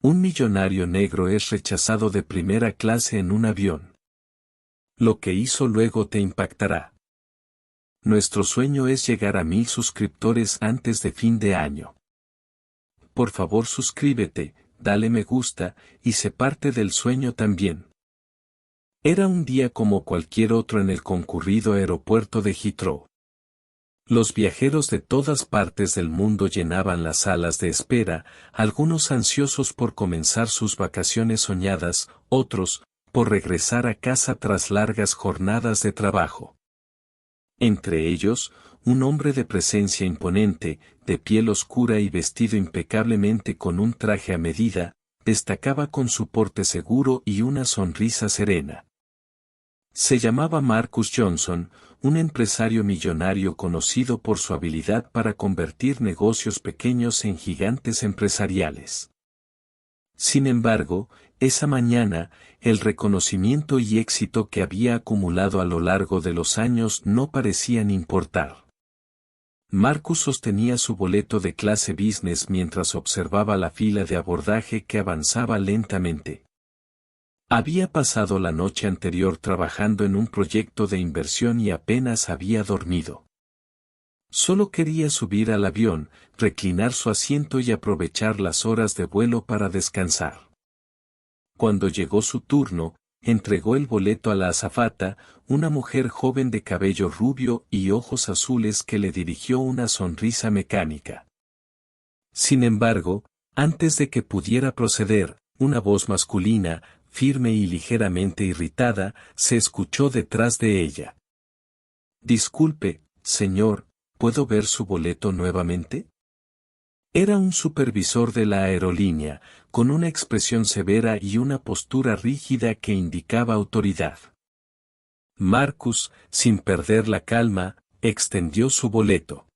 Un millonario negro es rechazado de primera clase en un avión. Lo que hizo luego te impactará. Nuestro sueño es llegar a 1000 suscriptores antes de fin de año. Por favor suscríbete, dale me gusta, y sé parte del sueño también. Era un día como cualquier otro en el concurrido aeropuerto de Heathrow. Los viajeros de todas partes del mundo llenaban las salas de espera, algunos ansiosos por comenzar sus vacaciones soñadas, otros, por regresar a casa tras largas jornadas de trabajo. Entre ellos, un hombre de presencia imponente, de piel oscura y vestido impecablemente con un traje a medida, destacaba con su porte seguro y una sonrisa serena. Se llamaba Marcus Johnson, un empresario millonario conocido por su habilidad para convertir negocios pequeños en gigantes empresariales. Sin embargo, esa mañana, el reconocimiento y éxito que había acumulado a lo largo de los años no parecían importar. Marcus sostenía su boleto de clase business mientras observaba la fila de abordaje que avanzaba lentamente. Había pasado la noche anterior trabajando en un proyecto de inversión y apenas había dormido. Solo quería subir al avión, reclinar su asiento y aprovechar las horas de vuelo para descansar. Cuando llegó su turno, entregó el boleto a la azafata, una mujer joven de cabello rubio y ojos azules que le dirigió una sonrisa mecánica. Sin embargo, antes de que pudiera proceder, una voz masculina, firme y ligeramente irritada, se escuchó detrás de ella. «Disculpe, señor, ¿puedo ver su boleto nuevamente?» Era un supervisor de la aerolínea, con una expresión severa y una postura rígida que indicaba autoridad. Marcus, sin perder la calma, extendió su boleto.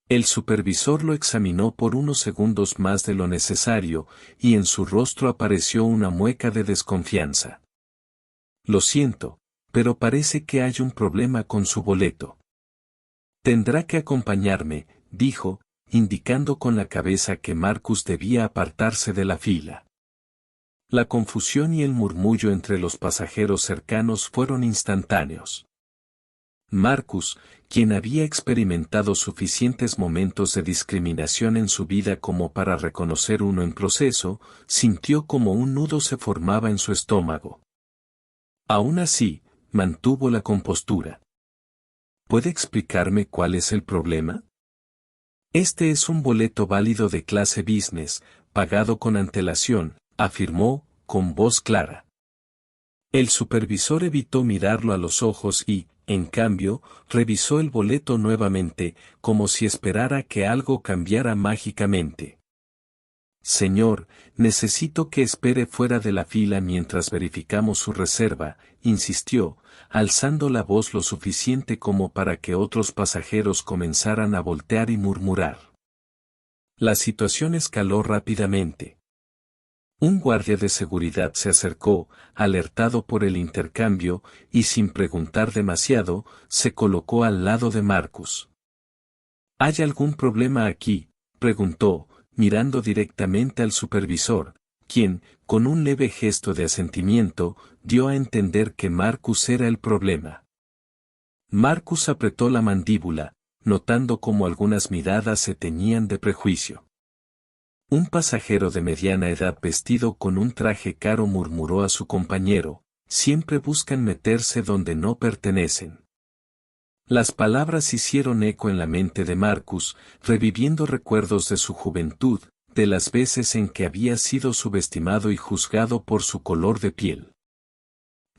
El supervisor lo examinó por unos segundos más de lo necesario, y en su rostro apareció una mueca de desconfianza. «Lo siento, pero parece que hay un problema con su boleto. Tendrá que acompañarme», dijo, indicando con la cabeza que Marcus debía apartarse de la fila. La confusión y el murmullo entre los pasajeros cercanos fueron instantáneos. Marcus, quien había experimentado suficientes momentos de discriminación en su vida como para reconocer uno en proceso, sintió como un nudo se formaba en su estómago. Aún así, mantuvo la compostura. ¿Puede explicarme cuál es el problema? Este es un boleto válido de clase business, pagado con antelación, afirmó, con voz clara. El supervisor evitó mirarlo a los ojos y, en cambio, revisó el boleto nuevamente, como si esperara que algo cambiara mágicamente. «Señor, necesito que espere fuera de la fila mientras verificamos su reserva», insistió, alzando la voz lo suficiente como para que otros pasajeros comenzaran a voltear y murmurar. La situación escaló rápidamente. Un guardia de seguridad se acercó, alertado por el intercambio, y sin preguntar demasiado, se colocó al lado de Marcus. «¿Hay algún problema aquí?», preguntó, mirando directamente al supervisor, quien, con un leve gesto de asentimiento, dio a entender que Marcus era el problema. Marcus apretó la mandíbula, notando cómo algunas miradas se teñían de prejuicio. Un pasajero de mediana edad vestido con un traje caro murmuró a su compañero: «Siempre buscan meterse donde no pertenecen». Las palabras hicieron eco en la mente de Marcus, reviviendo recuerdos de su juventud, de las veces en que había sido subestimado y juzgado por su color de piel.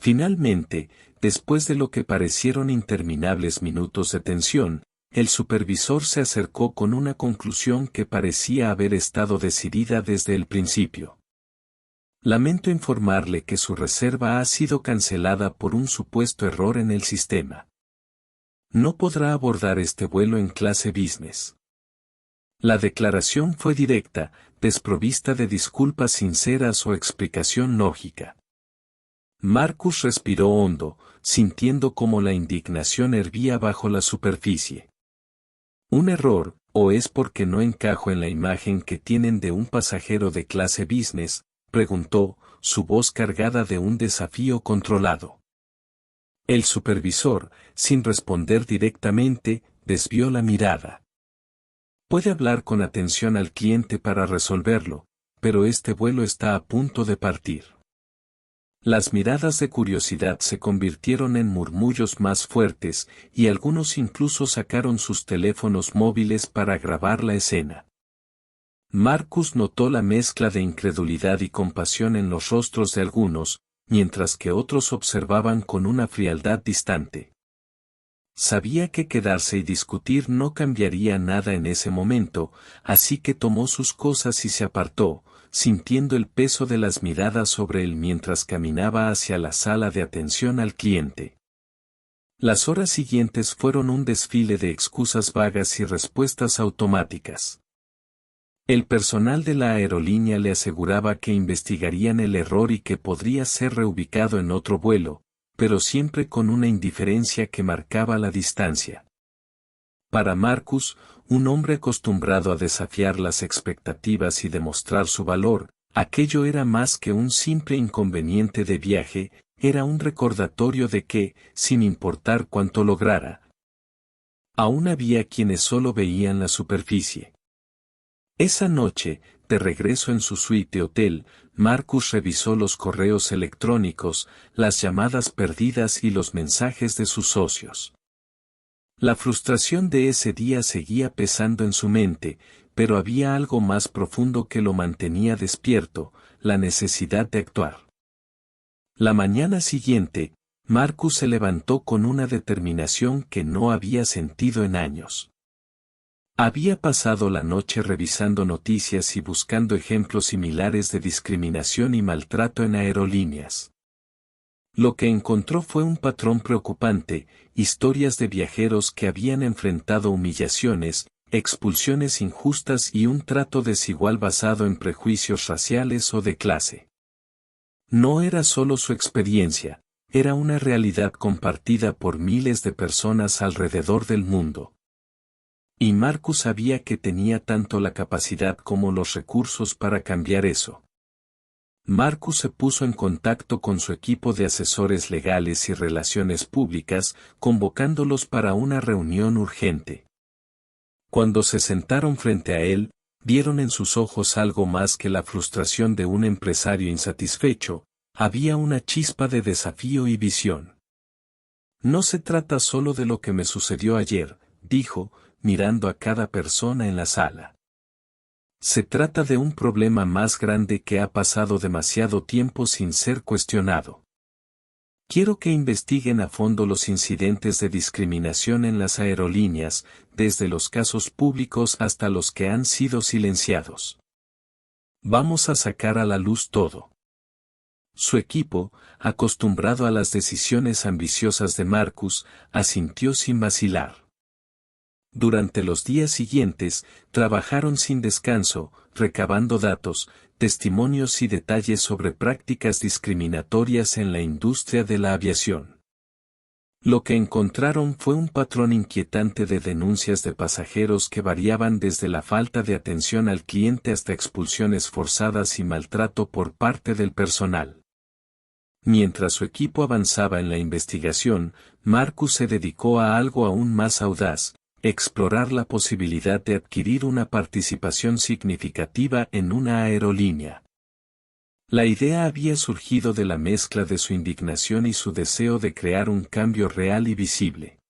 Finalmente, después de lo que parecieron interminables minutos de tensión, el supervisor se acercó con una conclusión que parecía haber estado decidida desde el principio. «Lamento informarle que su reserva ha sido cancelada por un supuesto error en el sistema. No podrá abordar este vuelo en clase business». La declaración fue directa, desprovista de disculpas sinceras o explicación lógica. Marcus respiró hondo, sintiendo cómo la indignación hervía bajo la superficie. Un error, ¿O es porque no encajo en la imagen que tienen de un pasajero de clase business?, preguntó, su voz cargada de un desafío controlado. El supervisor, sin responder directamente, desvió la mirada. Puede hablar con atención al cliente para resolverlo, pero este vuelo está a punto de partir. Las miradas de curiosidad se convirtieron en murmullos más fuertes, y algunos incluso sacaron sus teléfonos móviles para grabar la escena. Marcus notó la mezcla de incredulidad y compasión en los rostros de algunos, mientras que otros observaban con una frialdad distante. Sabía que quedarse y discutir no cambiaría nada en ese momento, así que tomó sus cosas y se apartó, sintiendo el peso de las miradas sobre él mientras caminaba hacia la sala de atención al cliente. Las horas siguientes fueron un desfile de excusas vagas y respuestas automáticas. El personal de la aerolínea le aseguraba que investigarían el error y que podría ser reubicado en otro vuelo, pero siempre con una indiferencia que marcaba la distancia. Para Marcus, un hombre acostumbrado a desafiar las expectativas y demostrar su valor, aquello era más que un simple inconveniente de viaje, era un recordatorio de que, sin importar cuánto lograra, aún había quienes solo veían la superficie. Esa noche, de regreso en su suite de hotel, Marcus revisó los correos electrónicos, las llamadas perdidas y los mensajes de sus socios. La frustración de ese día seguía pesando en su mente, pero había algo más profundo que lo mantenía despierto, la necesidad de actuar. La mañana siguiente, Marcus se levantó con una determinación que no había sentido en años. Había pasado la noche revisando noticias y buscando ejemplos similares de discriminación y maltrato en aerolíneas. Lo que encontró fue un patrón preocupante, historias de viajeros que habían enfrentado humillaciones, expulsiones injustas y un trato desigual basado en prejuicios raciales o de clase. No era solo su experiencia, era una realidad compartida por miles de personas alrededor del mundo. Y Marcus sabía que tenía tanto la capacidad como los recursos para cambiar eso. Marcus se puso en contacto con su equipo de asesores legales y relaciones públicas, convocándolos para una reunión urgente. Cuando se sentaron frente a él, vieron en sus ojos algo más que la frustración de un empresario insatisfecho, había una chispa de desafío y visión. No se trata solo de lo que me sucedió ayer, dijo, mirando a cada persona en la sala. Se trata de un problema más grande que ha pasado demasiado tiempo sin ser cuestionado. Quiero que investiguen a fondo los incidentes de discriminación en las aerolíneas, desde los casos públicos hasta los que han sido silenciados. Vamos a sacar a la luz todo. Su equipo, acostumbrado a las decisiones ambiciosas de Marcus, asintió sin vacilar. Durante los días siguientes, trabajaron sin descanso, recabando datos, testimonios y detalles sobre prácticas discriminatorias en la industria de la aviación. Lo que encontraron fue un patrón inquietante de denuncias de pasajeros que variaban desde la falta de atención al cliente hasta expulsiones forzadas y maltrato por parte del personal. Mientras su equipo avanzaba en la investigación, Marcus se dedicó a algo aún más audaz: explorar la posibilidad de adquirir una participación significativa en una aerolínea. La idea había surgido de la mezcla de su indignación y su deseo de crear un cambio real y visible.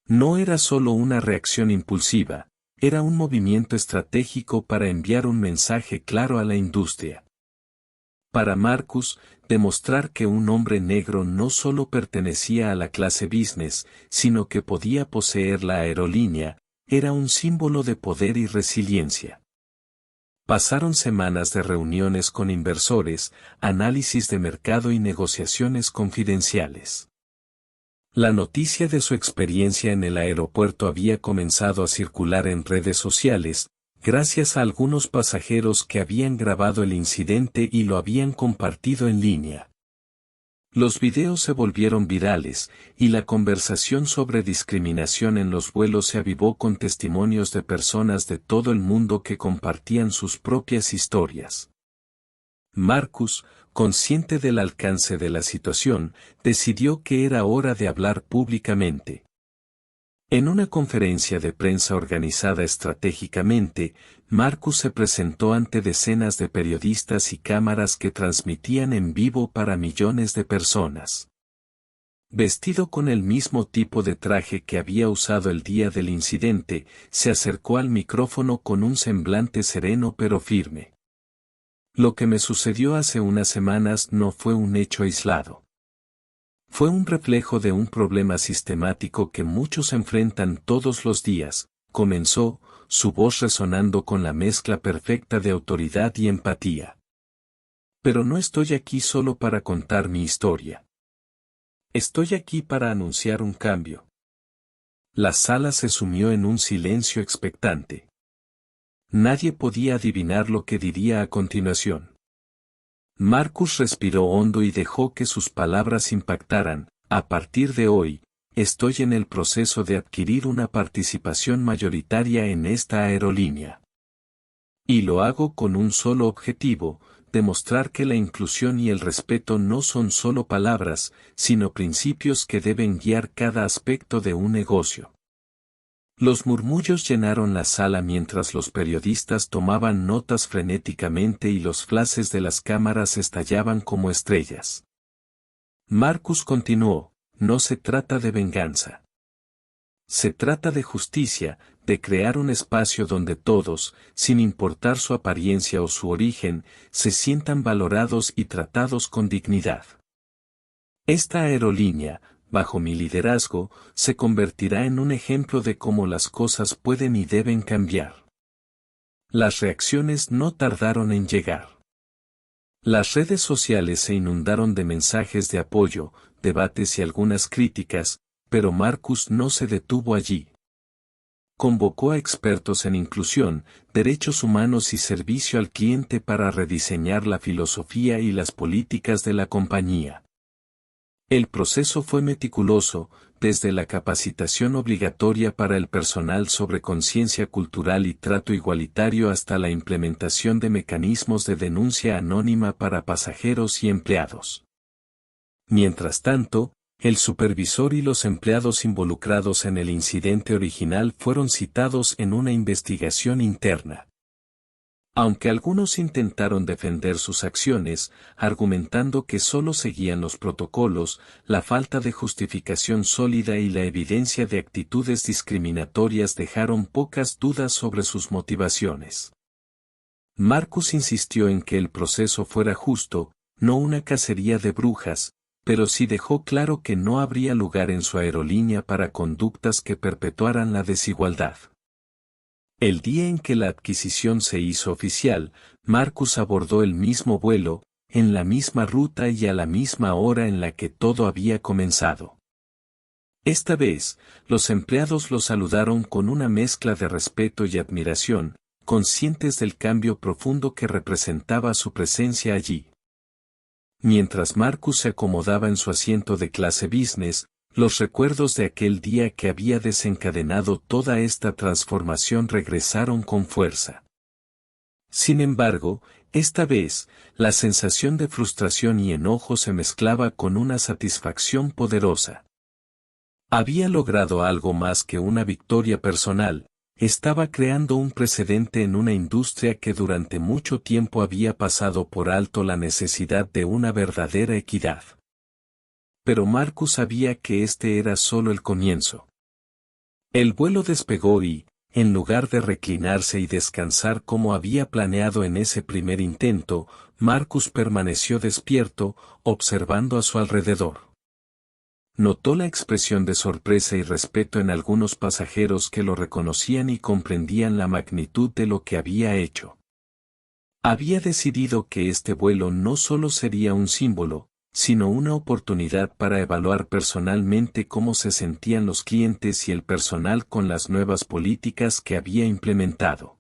No era solo una reacción impulsiva, era un movimiento estratégico para enviar un mensaje claro a la industria. Para Marcus, demostrar que un hombre negro no solo pertenecía a la clase business, sino que podía poseer la aerolínea, era un símbolo de poder y resiliencia. Pasaron semanas de reuniones con inversores, análisis de mercado y negociaciones confidenciales. La noticia de su experiencia en el aeropuerto había comenzado a circular en redes sociales, gracias a algunos pasajeros que habían grabado el incidente y lo habían compartido en línea. Los videos se volvieron virales, y la conversación sobre discriminación en los vuelos se avivó con testimonios de personas de todo el mundo que compartían sus propias historias. Marcus, consciente del alcance de la situación, decidió que era hora de hablar públicamente. En una conferencia de prensa organizada estratégicamente, Marcus se presentó ante decenas de periodistas y cámaras que transmitían en vivo para millones de personas. Vestido con el mismo tipo de traje que había usado el día del incidente, se acercó al micrófono con un semblante sereno pero firme. Lo que me sucedió hace unas semanas no fue un hecho aislado. Fue un reflejo de un problema sistemático que muchos enfrentan todos los días, comenzó, su voz resonando con la mezcla perfecta de autoridad y empatía. Pero no estoy aquí solo para contar mi historia. Estoy aquí para anunciar un cambio. La sala se sumió en un silencio expectante. Nadie podía adivinar lo que diría a continuación. Marcus respiró hondo y dejó que sus palabras impactaran. A partir de hoy, estoy en el proceso de adquirir una participación mayoritaria en esta aerolínea. Y lo hago con un solo objetivo, demostrar que la inclusión y el respeto no son solo palabras, sino principios que deben guiar cada aspecto de un negocio. Los murmullos llenaron la sala mientras los periodistas tomaban notas frenéticamente y los flashes de las cámaras estallaban como estrellas. Marcus continuó, no se trata de venganza. Se trata de justicia, de crear un espacio donde todos, sin importar su apariencia o su origen, se sientan valorados y tratados con dignidad. Esta aerolínea, bajo mi liderazgo, se convertirá en un ejemplo de cómo las cosas pueden y deben cambiar. Las reacciones no tardaron en llegar. Las redes sociales se inundaron de mensajes de apoyo, debates y algunas críticas, pero Marcus no se detuvo allí. Convocó a expertos en inclusión, derechos humanos y servicio al cliente para rediseñar la filosofía y las políticas de la compañía. El proceso fue meticuloso, desde la capacitación obligatoria para el personal sobre conciencia cultural y trato igualitario hasta la implementación de mecanismos de denuncia anónima para pasajeros y empleados. Mientras tanto, el supervisor y los empleados involucrados en el incidente original fueron citados en una investigación interna. Aunque algunos intentaron defender sus acciones, argumentando que solo seguían los protocolos, la falta de justificación sólida y la evidencia de actitudes discriminatorias dejaron pocas dudas sobre sus motivaciones. Marcus insistió en que el proceso fuera justo, no una cacería de brujas, pero sí dejó claro que no habría lugar en su aerolínea para conductas que perpetuaran la desigualdad. El día en que la adquisición se hizo oficial, Marcus abordó el mismo vuelo, en la misma ruta y a la misma hora en la que todo había comenzado. Esta vez, los empleados lo saludaron con una mezcla de respeto y admiración, conscientes del cambio profundo que representaba su presencia allí. Mientras Marcus se acomodaba en su asiento de clase business, los recuerdos de aquel día que había desencadenado toda esta transformación regresaron con fuerza. Sin embargo, esta vez, la sensación de frustración y enojo se mezclaba con una satisfacción poderosa. Había logrado algo más que una victoria personal, estaba creando un precedente en una industria que durante mucho tiempo había pasado por alto la necesidad de una verdadera equidad. Pero Marcus sabía que este era solo el comienzo. El vuelo despegó y, en lugar de reclinarse y descansar como había planeado en ese primer intento, Marcus permaneció despierto, observando a su alrededor. Notó la expresión de sorpresa y respeto en algunos pasajeros que lo reconocían y comprendían la magnitud de lo que había hecho. Había decidido que este vuelo no solo sería un símbolo, sino una oportunidad para evaluar personalmente cómo se sentían los clientes y el personal con las nuevas políticas que había implementado.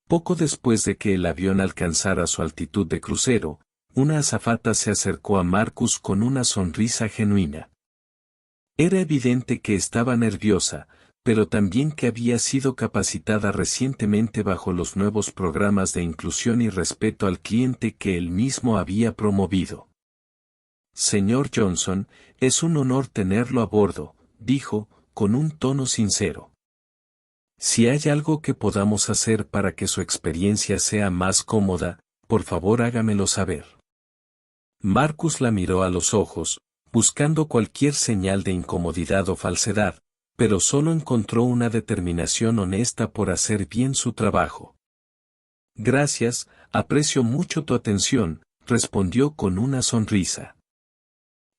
Poco después de que el avión alcanzara su altitud de crucero, una azafata se acercó a Marcus con una sonrisa genuina. Era evidente que estaba nerviosa, pero también que había sido capacitada recientemente bajo los nuevos programas de inclusión y respeto al cliente que él mismo había promovido. Señor Johnson, es un honor tenerlo a bordo, dijo, con un tono sincero. Si hay algo que podamos hacer para que su experiencia sea más cómoda, por favor hágamelo saber. Marcus la miró a los ojos, buscando cualquier señal de incomodidad o falsedad, pero solo encontró una determinación honesta por hacer bien su trabajo. Gracias, aprecio mucho tu atención, respondió con una sonrisa.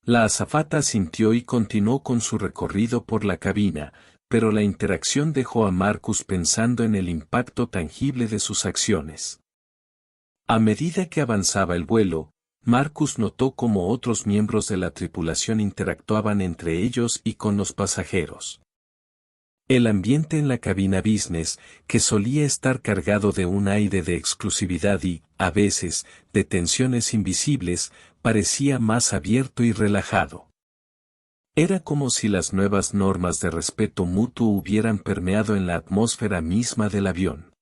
La azafata asintió y continuó con su recorrido por la cabina, pero la interacción dejó a Marcus pensando en el impacto tangible de sus acciones. A medida que avanzaba el vuelo, Marcus notó cómo otros miembros de la tripulación interactuaban entre ellos y con los pasajeros. El ambiente en la cabina business, que solía estar cargado de un aire de exclusividad y, a veces, de tensiones invisibles, parecía más abierto y relajado. Era como si las nuevas normas de respeto mutuo hubieran permeado en la atmósfera misma del avión.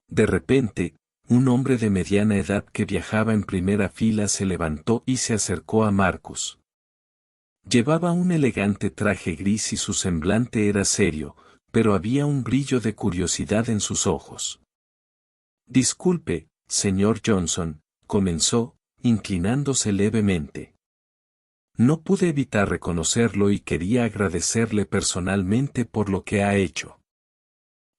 De repente, un hombre de mediana edad que viajaba en primera fila se levantó y se acercó a Marcus. Llevaba un elegante traje gris y su semblante era serio, pero había un brillo de curiosidad en sus ojos. Disculpe, señor Johnson, comenzó, inclinándose levemente. No pude evitar reconocerlo y quería agradecerle personalmente por lo que ha hecho.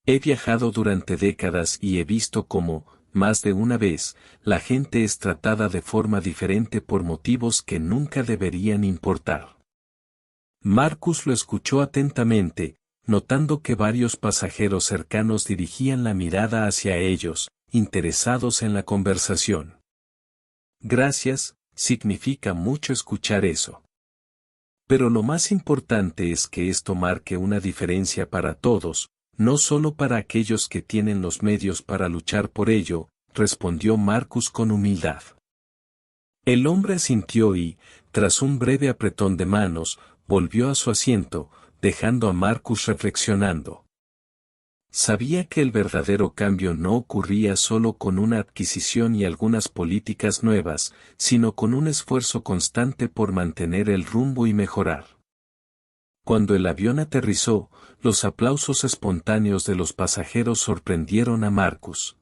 He viajado durante décadas y he visto cómo, más de una vez, la gente es tratada de forma diferente por motivos que nunca deberían importar. Marcus lo escuchó atentamente, notando que varios pasajeros cercanos dirigían la mirada hacia ellos, interesados en la conversación. Gracias, significa mucho escuchar eso. Pero lo más importante es que esto marque una diferencia para todos, no solo para aquellos que tienen los medios para luchar por ello, respondió Marcus con humildad. El hombre asintió y, tras un breve apretón de manos, volvió a su asiento, dejando a Marcus reflexionando. Sabía que el verdadero cambio no ocurría solo con una adquisición y algunas políticas nuevas, sino con un esfuerzo constante por mantener el rumbo y mejorar. Cuando el avión aterrizó, los aplausos espontáneos de los pasajeros sorprendieron a Marcus.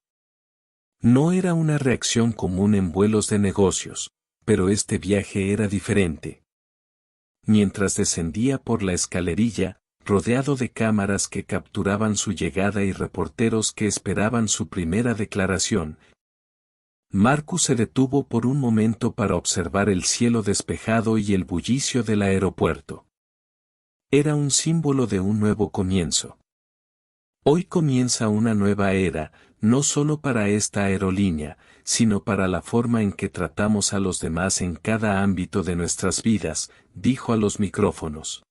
No era una reacción común en vuelos de negocios, pero este viaje era diferente. Mientras descendía por la escalerilla, rodeado de cámaras que capturaban su llegada y reporteros que esperaban su primera declaración, Marcus se detuvo por un momento para observar el cielo despejado y el bullicio del aeropuerto. Era un símbolo de un nuevo comienzo. Hoy comienza una nueva era, no solo para esta aerolínea, sino para la forma en que tratamos a los demás en cada ámbito de nuestras vidas, dijo a los micrófonos.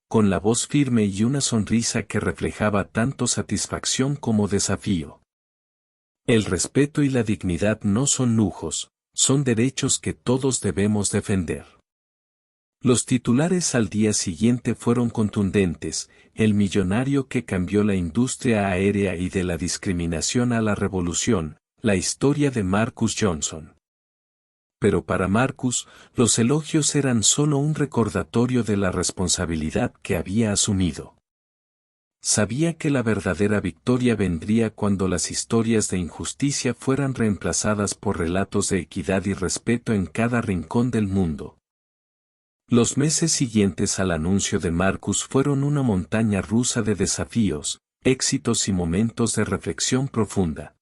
Con la voz firme y una sonrisa que reflejaba tanto satisfacción como desafío. El respeto y la dignidad no son lujos, son derechos que todos debemos defender. Los titulares al día siguiente fueron contundentes: el millonario que cambió la industria aérea y de la discriminación a la revolución, la historia de Marcus Johnson. Pero para Marcus, los elogios eran solo un recordatorio de la responsabilidad que había asumido. Sabía que la verdadera victoria vendría cuando las historias de injusticia fueran reemplazadas por relatos de equidad y respeto en cada rincón del mundo. Los meses siguientes al anuncio de Marcus fueron una montaña rusa de desafíos, éxitos y momentos de reflexión profunda.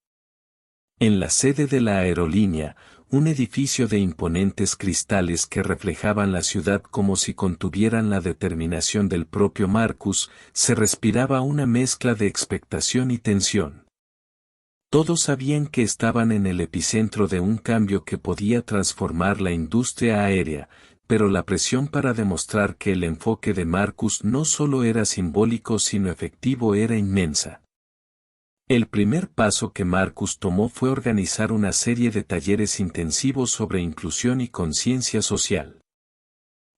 En la sede de la aerolínea, un edificio de imponentes cristales que reflejaban la ciudad como si contuvieran la determinación del propio Marcus, se respiraba una mezcla de expectación y tensión. Todos sabían que estaban en el epicentro de un cambio que podía transformar la industria aérea, pero la presión para demostrar que el enfoque de Marcus no solo era simbólico sino efectivo era inmensa. El primer paso que Marcus tomó fue organizar una serie de talleres intensivos sobre inclusión y conciencia social.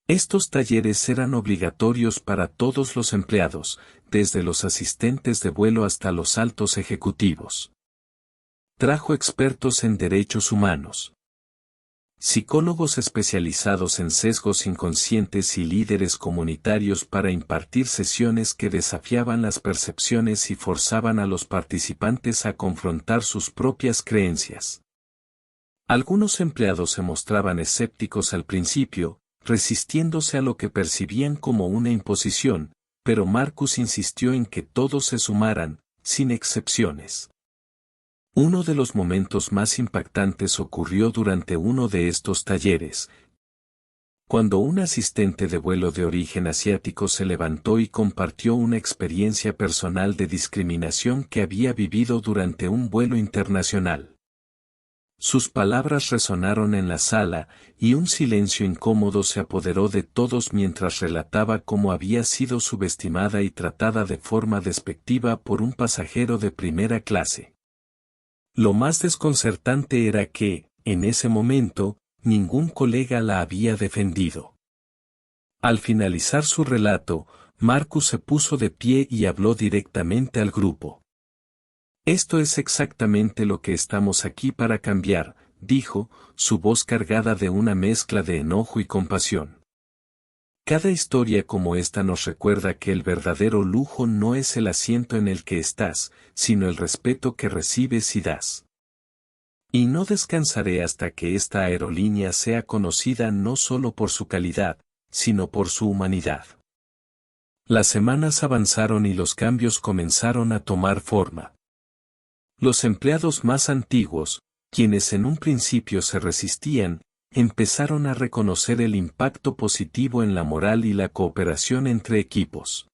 Estos talleres eran obligatorios para todos los empleados, desde los asistentes de vuelo hasta los altos ejecutivos. Trajo expertos en derechos humanos, psicólogos especializados en sesgos inconscientes y líderes comunitarios para impartir sesiones que desafiaban las percepciones y forzaban a los participantes a confrontar sus propias creencias. Algunos empleados se mostraban escépticos al principio, resistiéndose a lo que percibían como una imposición, pero Marcus insistió en que todos se sumaran, sin excepciones. Uno de los momentos más impactantes ocurrió durante uno de estos talleres, cuando un asistente de vuelo de origen asiático se levantó y compartió una experiencia personal de discriminación que había vivido durante un vuelo internacional. Sus palabras resonaron en la sala, y un silencio incómodo se apoderó de todos mientras relataba cómo había sido subestimada y tratada de forma despectiva por un pasajero de primera clase. Lo más desconcertante era que, en ese momento, ningún colega la había defendido. Al finalizar su relato, Marcus se puso de pie y habló directamente al grupo. «Esto es exactamente lo que estamos aquí para cambiar», dijo, su voz cargada de una mezcla de enojo y compasión. Cada historia como esta nos recuerda que el verdadero lujo no es el asiento en el que estás, sino el respeto que recibes y das. Y no descansaré hasta que esta aerolínea sea conocida no solo por su calidad, sino por su humanidad. Las semanas avanzaron y los cambios comenzaron a tomar forma. Los empleados más antiguos, quienes en un principio se resistían, empezaron a reconocer el impacto positivo en la moral y la cooperación entre equipos.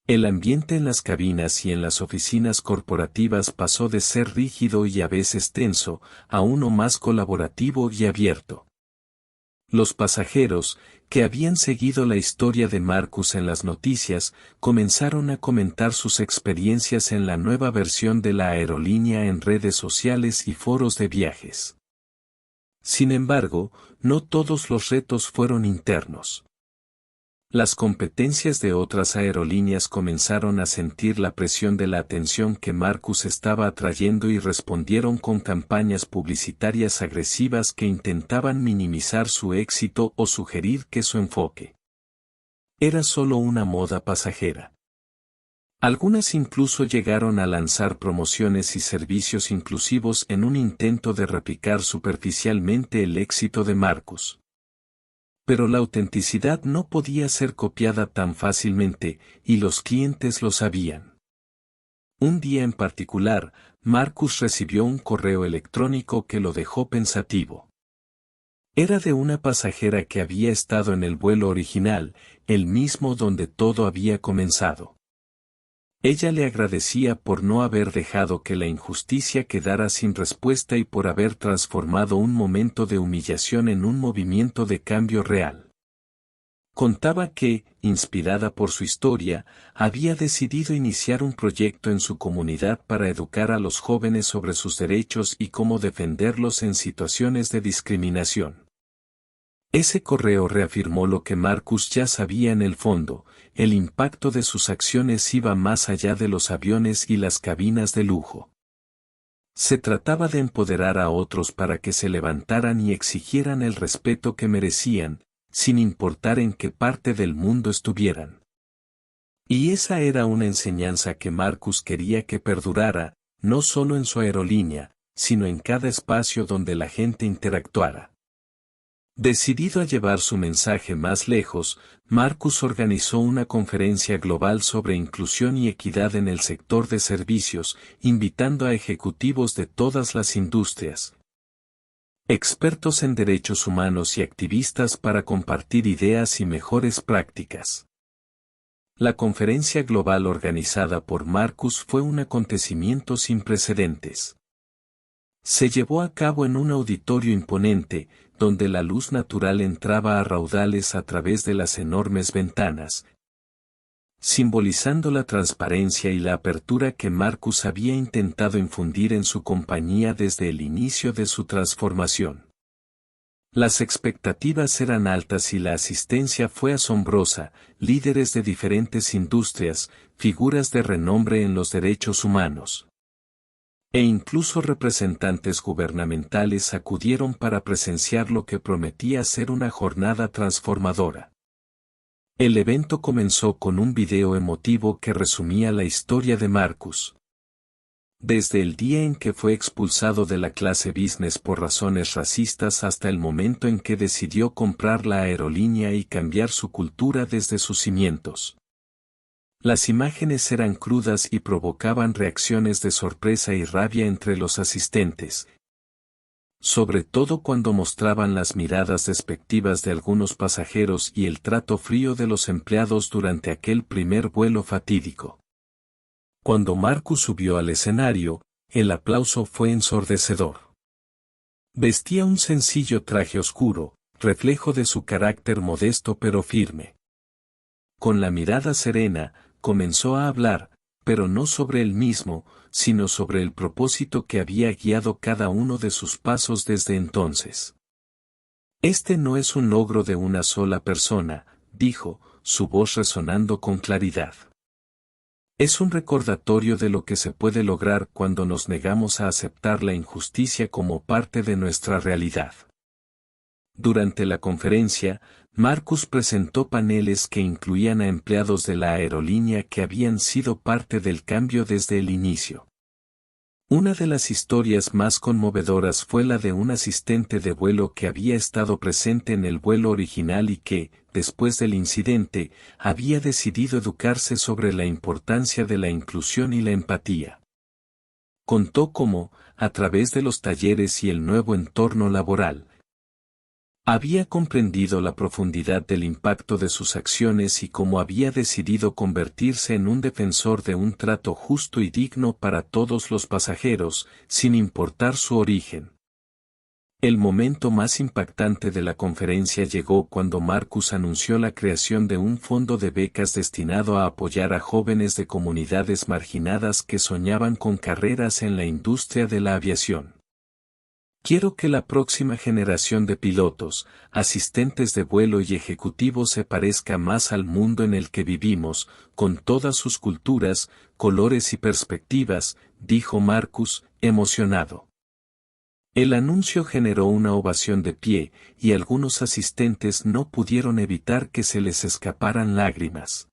El ambiente en las cabinas y en las oficinas corporativas pasó de ser rígido y a veces tenso, a uno más colaborativo y abierto. Los pasajeros, que habían seguido la historia de Marcus en las noticias, comenzaron a comentar sus experiencias en la nueva versión de la aerolínea en redes sociales y foros de viajes. Sin embargo, no todos los retos fueron internos. Las competencias de otras aerolíneas comenzaron a sentir la presión de la atención que Marcus estaba atrayendo y respondieron con campañas publicitarias agresivas que intentaban minimizar su éxito o sugerir que su enfoque era solo una moda pasajera. Algunas incluso llegaron a lanzar promociones y servicios inclusivos en un intento de replicar superficialmente el éxito de Marcus. Pero la autenticidad no podía ser copiada tan fácilmente, y los clientes lo sabían. Un día en particular, Marcus recibió un correo electrónico que lo dejó pensativo. Era de una pasajera que había estado en el vuelo original, el mismo donde todo había comenzado. Ella le agradecía por no haber dejado que la injusticia quedara sin respuesta y por haber transformado un momento de humillación en un movimiento de cambio real. Contaba que, inspirada por su historia, había decidido iniciar un proyecto en su comunidad para educar a los jóvenes sobre sus derechos y cómo defenderlos en situaciones de discriminación. Ese correo reafirmó lo que Marcus ya sabía en el fondo: el impacto de sus acciones iba más allá de los aviones y las cabinas de lujo. Se trataba de empoderar a otros para que se levantaran y exigieran el respeto que merecían, sin importar en qué parte del mundo estuvieran. Y esa era una enseñanza que Marcus quería que perdurara, no solo en su aerolínea, sino en cada espacio donde la gente interactuara. Decidido a llevar su mensaje más lejos, Marcus organizó una conferencia global sobre inclusión y equidad en el sector de servicios, invitando a ejecutivos de todas las industrias, expertos en derechos humanos y activistas para compartir ideas y mejores prácticas. La conferencia global organizada por Marcus fue un acontecimiento sin precedentes. Se llevó a cabo en un auditorio imponente, donde la luz natural entraba a raudales a través de las enormes ventanas, simbolizando la transparencia y la apertura que Marcus había intentado infundir en su compañía desde el inicio de su transformación. Las expectativas eran altas y la asistencia fue asombrosa, líderes de diferentes industrias, figuras de renombre en los derechos humanos. E incluso representantes gubernamentales acudieron para presenciar lo que prometía ser una jornada transformadora. El evento comenzó con un video emotivo que resumía la historia de Marcus. Desde el día en que fue expulsado de la clase business por razones racistas hasta el momento en que decidió comprar la aerolínea y cambiar su cultura desde sus cimientos. Las imágenes eran crudas y provocaban reacciones de sorpresa y rabia entre los asistentes, sobre todo cuando mostraban las miradas despectivas de algunos pasajeros y el trato frío de los empleados durante aquel primer vuelo fatídico. Cuando Marcus subió al escenario, el aplauso fue ensordecedor. Vestía un sencillo traje oscuro, reflejo de su carácter modesto pero firme. Con la mirada serena, comenzó a hablar, pero no sobre él mismo, sino sobre el propósito que había guiado cada uno de sus pasos desde entonces. Este no es un logro de una sola persona, dijo, su voz resonando con claridad. Es un recordatorio de lo que se puede lograr cuando nos negamos a aceptar la injusticia como parte de nuestra realidad. Durante la conferencia, Marcus presentó paneles que incluían a empleados de la aerolínea que habían sido parte del cambio desde el inicio. Una de las historias más conmovedoras fue la de un asistente de vuelo que había estado presente en el vuelo original y que, después del incidente, había decidido educarse sobre la importancia de la inclusión y la empatía. Contó cómo, a través de los talleres y el nuevo entorno laboral, había comprendido la profundidad del impacto de sus acciones y cómo había decidido convertirse en un defensor de un trato justo y digno para todos los pasajeros, sin importar su origen. El momento más impactante de la conferencia llegó cuando Marcus anunció la creación de un fondo de becas destinado a apoyar a jóvenes de comunidades marginadas que soñaban con carreras en la industria de la aviación. Quiero que la próxima generación de pilotos, asistentes de vuelo y ejecutivos se parezca más al mundo en el que vivimos, con todas sus culturas, colores y perspectivas, dijo Marcus, emocionado. El anuncio generó una ovación de pie, y algunos asistentes no pudieron evitar que se les escaparan lágrimas.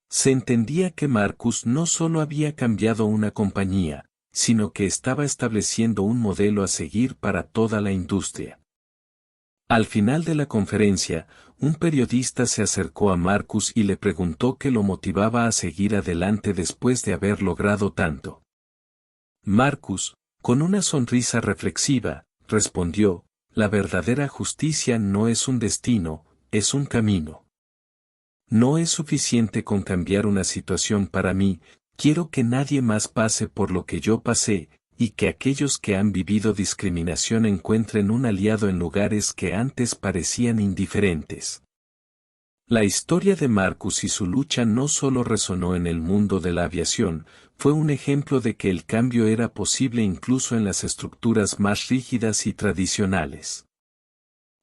Se entendía que Marcus no solo había cambiado una compañía, sino que estaba estableciendo un modelo a seguir para toda la industria. Al final de la conferencia, un periodista se acercó a Marcus y le preguntó qué lo motivaba a seguir adelante después de haber logrado tanto. Marcus, con una sonrisa reflexiva, respondió, la verdadera justicia no es un destino, es un camino. No es suficiente con cambiar una situación para mí, quiero que nadie más pase por lo que yo pasé, y que aquellos que han vivido discriminación encuentren un aliado en lugares que antes parecían indiferentes. La historia de Marcus y su lucha no solo resonó en el mundo de la aviación, fue un ejemplo de que el cambio era posible incluso en las estructuras más rígidas y tradicionales.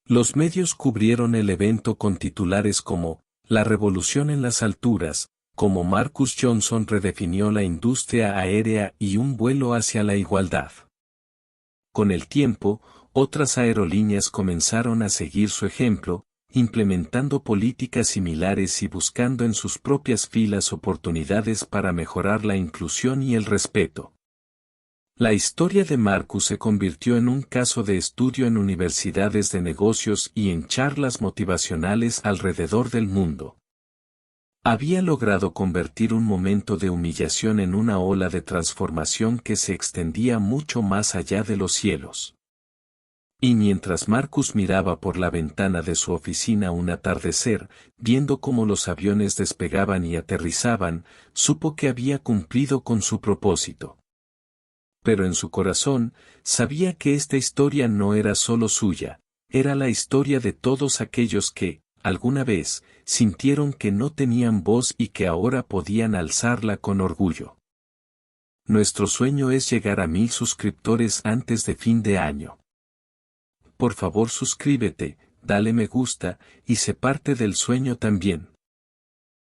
Los medios cubrieron el evento con titulares como, La revolución en las alturas, como Marcus Johnson redefinió la industria aérea y un vuelo hacia la igualdad. Con el tiempo, otras aerolíneas comenzaron a seguir su ejemplo, implementando políticas similares y buscando en sus propias filas oportunidades para mejorar la inclusión y el respeto. La historia de Marcus se convirtió en un caso de estudio en universidades de negocios y en charlas motivacionales alrededor del mundo. Había logrado convertir un momento de humillación en una ola de transformación que se extendía mucho más allá de los cielos. Y mientras Marcus miraba por la ventana de su oficina un atardecer, viendo cómo los aviones despegaban y aterrizaban, supo que había cumplido con su propósito. Pero en su corazón, sabía que esta historia no era solo suya, era la historia de todos aquellos que, alguna vez, sintieron que no tenían voz y que ahora podían alzarla con orgullo. Nuestro sueño es llegar a 1000 suscriptores antes de fin de año. Por favor suscríbete, dale me gusta, y sé parte del sueño también.